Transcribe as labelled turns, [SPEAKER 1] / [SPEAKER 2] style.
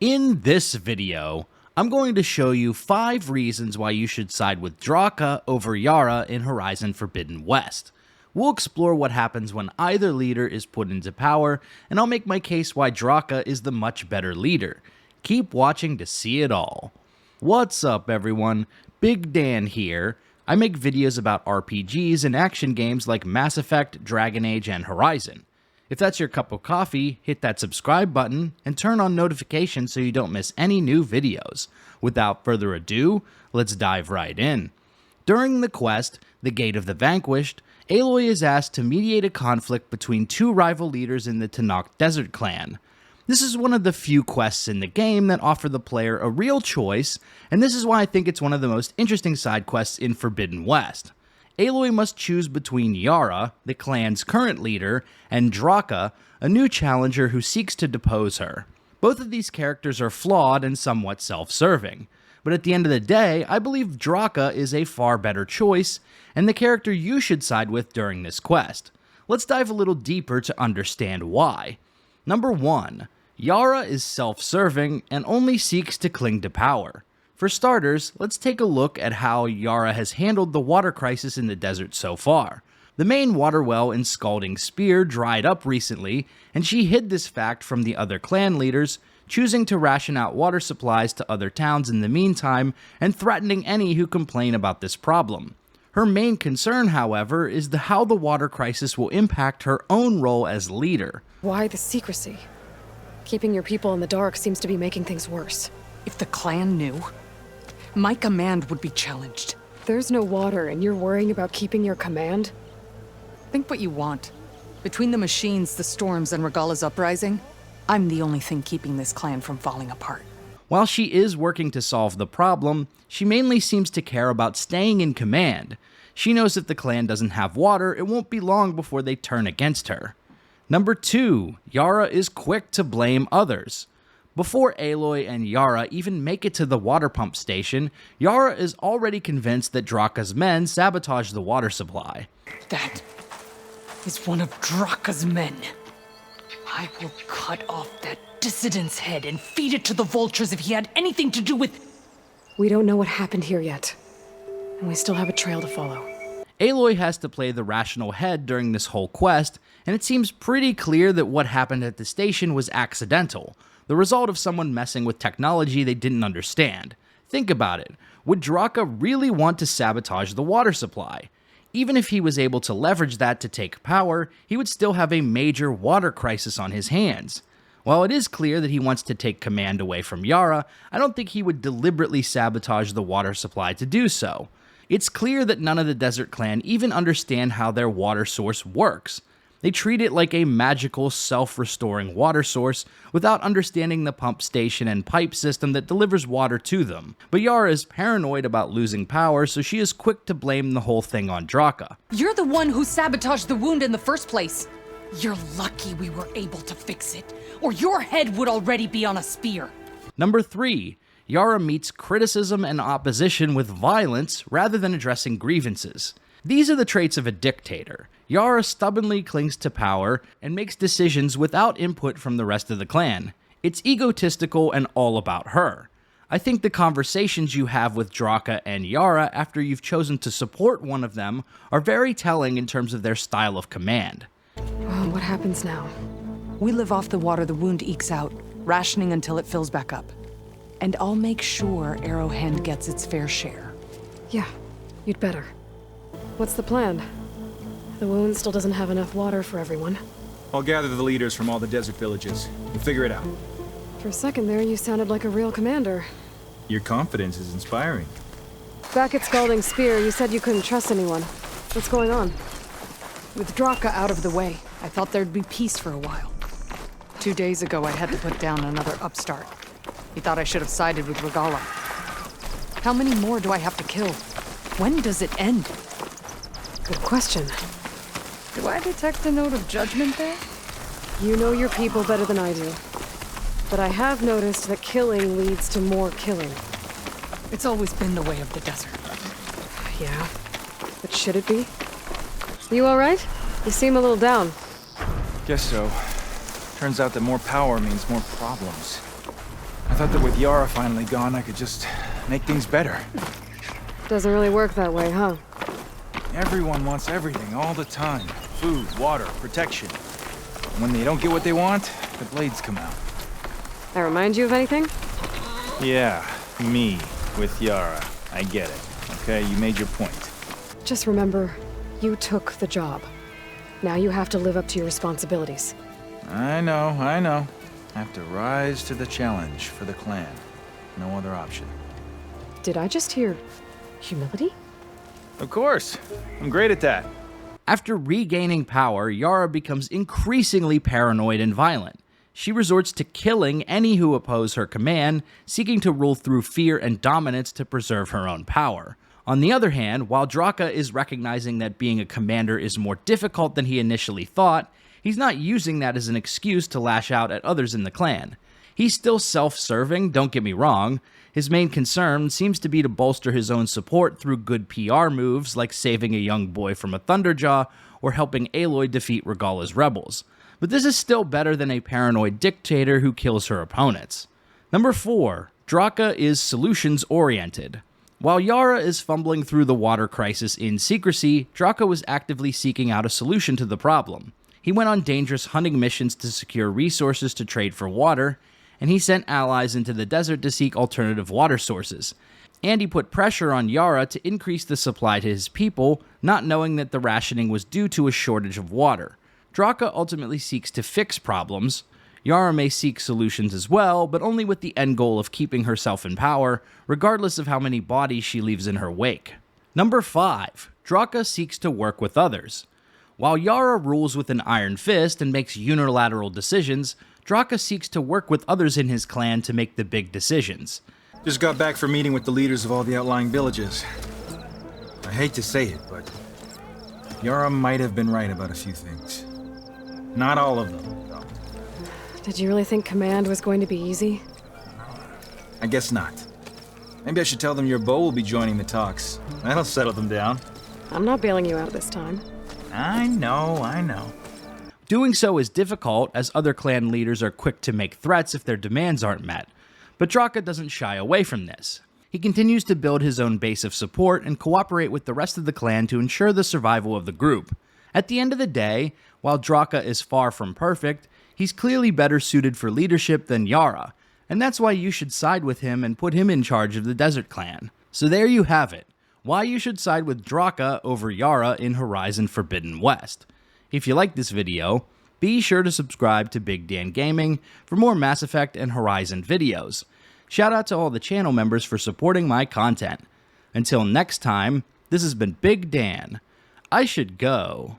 [SPEAKER 1] In this video, I'm going to show you 5 reasons why you should side with Drakka over Yarra in Horizon Forbidden West. We'll explore what happens when either leader is put into power, and I'll make my case why Drakka is the much better leader. Keep watching to see it all. What's up everyone, Big Dan here. I make videos about RPGs and action games like Mass Effect, Dragon Age, and Horizon. If that's your cup of coffee, hit that subscribe button and turn on notifications so you don't miss any new videos. Without further ado, let's dive right in. During the quest, The Gate of the Vanquished, Aloy is asked to mediate a conflict between 2 rival leaders in the Tenakth Desert Clan. This is one of the few quests in the game that offer the player a real choice, and this is why I think it's one of the most interesting side quests in Forbidden West. Aloy must choose between Yarra, the clan's current leader, and Drakka, a new challenger who seeks to depose her. Both of these characters are flawed and somewhat self-serving, but at the end of the day, I believe Drakka is a far better choice, and the character you should side with during this quest. Let's dive a little deeper to understand why. Number 1. Yarra is self-serving and only seeks to cling to power. For starters, let's take a look at how Yarra has handled the water crisis in the desert so far. The main water well in Scalding Spear dried up recently, and she hid this fact from the other clan leaders, choosing to ration out water supplies to other towns in the meantime and threatening any who complain about this problem. Her main concern, however, is how the water crisis will impact her own role as leader.
[SPEAKER 2] Why the secrecy? Keeping your people in the dark seems to be making things worse.
[SPEAKER 3] If the clan knew, my command would be challenged.
[SPEAKER 2] There's no water and you're worrying about keeping your command?
[SPEAKER 3] Think what you want. Between the machines, the storms, and Regala's uprising, I'm the only thing keeping this clan from falling apart.
[SPEAKER 1] While she is working to solve the problem, she mainly seems to care about staying in command. She knows if the clan doesn't have water, it won't be long before they turn against her. Number 2. Yarra is quick to blame others. Before Aloy and Yarra even make it to the water pump station, Yarra is already convinced that Drakka's men sabotaged the water supply.
[SPEAKER 3] That is one of Drakka's men. I will cut off that dissident's head and feed it to the vultures if he had anything to do with...
[SPEAKER 2] We don't know what happened here yet, and we still have a trail to follow.
[SPEAKER 1] Aloy has to play the rational head during this whole quest, and it seems pretty clear that what happened at the station was accidental, the result of someone messing with technology they didn't understand. Think about it. Would Drakka really want to sabotage the water supply? Even if he was able to leverage that to take power, he would still have a major water crisis on his hands. While it is clear that he wants to take command away from Yarra, I don't think he would deliberately sabotage the water supply to do so. It's clear that none of the Desert Clan even understand how their water source works. They treat it like a magical, self-restoring water source without understanding the pump station and pipe system that delivers water to them. But Yarra is paranoid about losing power, so she is quick to blame the whole thing on Drakka.
[SPEAKER 3] You're the one who sabotaged the wound in the first place. You're lucky we were able to fix it, or your head would already be on a spear.
[SPEAKER 1] Number 3. Yarra meets criticism and opposition with violence rather than addressing grievances. These are the traits of a dictator. Yarra stubbornly clings to power and makes decisions without input from the rest of the clan. It's egotistical and all about her. I think the conversations you have with Drakka and Yarra after you've chosen to support one of them are very telling in terms of their style of command.
[SPEAKER 2] Oh, what happens now?
[SPEAKER 3] We live off the water the wound ekes out, rationing until it fills back up. And I'll make sure Arrowhand gets its fair share.
[SPEAKER 2] Yeah, you'd better. What's the plan? The wound still doesn't have enough water for everyone.
[SPEAKER 4] I'll gather the leaders from all the desert villages. We'll figure it out.
[SPEAKER 2] For a second there, you sounded like a real commander.
[SPEAKER 4] Your confidence is inspiring.
[SPEAKER 2] Back at Scalding Spear, you said you couldn't trust anyone. What's going on?
[SPEAKER 3] With Drakka out of the way, I thought there'd be peace for a while. 2 days ago, I had to put down another upstart. He thought I should have sided with Regala. How many more do I have to kill? When does it end?
[SPEAKER 2] Good question.
[SPEAKER 3] Do I detect a note of judgment there?
[SPEAKER 2] You know your people better than I do. But I have noticed that killing leads to more killing.
[SPEAKER 3] It's always been the way of the desert.
[SPEAKER 2] Yeah. But should it be? You alright? You seem a little down.
[SPEAKER 4] Guess so. Turns out that more power means more problems. I thought that with Yarra finally gone, I could just make things better.
[SPEAKER 2] Doesn't really work that way, huh?
[SPEAKER 4] Everyone wants everything all the time. Food, water, protection. And when they don't get what they want, the blades come out.
[SPEAKER 2] That remind you of anything?
[SPEAKER 4] Yeah, me with Yarra. I get it. Okay, you made your point.
[SPEAKER 2] Just remember, you took the job. Now you have to live up to your responsibilities.
[SPEAKER 4] I know. I have to rise to the challenge for the clan. No other option.
[SPEAKER 2] Did I just hear humility?
[SPEAKER 4] Of course. I'm great at that.
[SPEAKER 1] After regaining power, Yarra becomes increasingly paranoid and violent. She resorts to killing any who oppose her command, seeking to rule through fear and dominance to preserve her own power. On the other hand, while Drakka is recognizing that being a commander is more difficult than he initially thought, he's not using that as an excuse to lash out at others in the clan. He's still self-serving, don't get me wrong. His main concern seems to be to bolster his own support through good PR moves like saving a young boy from a Thunderjaw or helping Aloy defeat Regalla's rebels. But this is still better than a paranoid dictator who kills her opponents. Number 4. Drakka is solutions-oriented. While Yarra is fumbling through the water crisis in secrecy, Drakka was actively seeking out a solution to the problem. He went on dangerous hunting missions to secure resources to trade for water, and he sent allies into the desert to seek alternative water sources. And he put pressure on Yarra to increase the supply to his people, not knowing that the rationing was due to a shortage of water. Drakka ultimately seeks to fix problems. Yarra may seek solutions as well, but only with the end goal of keeping herself in power, regardless of how many bodies she leaves in her wake. Number 5. Drakka seeks to work with others. While Yarra rules with an iron fist and makes unilateral decisions, Drakka seeks to work with others in his clan to make the big decisions.
[SPEAKER 4] Just got back from meeting with the leaders of all the outlying villages. I hate to say it, but Yarra might have been right about a few things. Not all of them, though.
[SPEAKER 2] Did you really think command was going to be easy?
[SPEAKER 4] I guess not. Maybe I should tell them your beau will be joining the talks. That'll settle them down.
[SPEAKER 2] I'm not bailing you out this time.
[SPEAKER 4] I know.
[SPEAKER 1] Doing so is difficult, as other clan leaders are quick to make threats if their demands aren't met. But Drakka doesn't shy away from this. He continues to build his own base of support and cooperate with the rest of the clan to ensure the survival of the group. At the end of the day, while Drakka is far from perfect, he's clearly better suited for leadership than Yarra, and that's why you should side with him and put him in charge of the Desert Clan. So there you have it, why you should side with Drakka over Yarra in Horizon Forbidden West. If you like this video, be sure to subscribe to Big Dan Gaming for more Mass Effect and Horizon videos. Shout out to all the channel members for supporting my content. Until next time, this has been Big Dan. I should go.